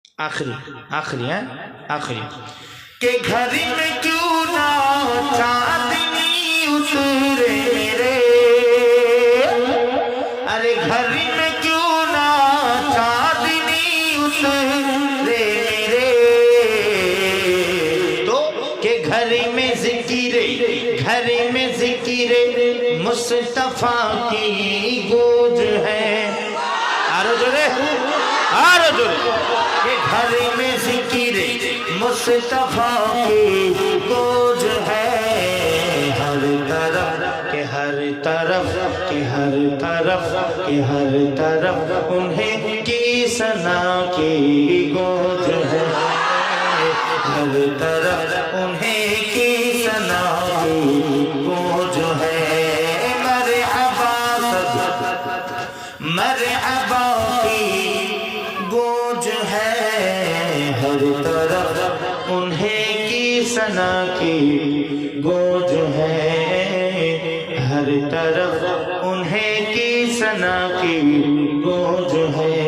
آخری آخری ہے آخری کہ گھر میں کیوں نہ چاندنی اترے میرے، ارے گھر میں کیوں نہ چاندنی اترے میرے، تو کہ گھر میں ذکر مصطفیٰ کی گوج ہے، آرو جورے کہ گھر میں ذکر مصطفیٰ کی گوج ہے، ہر طرف کہ ہر طرف کہ ہر طرف کہ ہر طرف انہیں کی ثنا کی گوج ہے، ہر طرف انہیں کی ثنا کی گوج ہے، مرحبا کی گوج ہے، ہر طرف انہیں کی ثنا کی گوج ہے، ہر طرف انہیں کی ثنا کی گوج ہے۔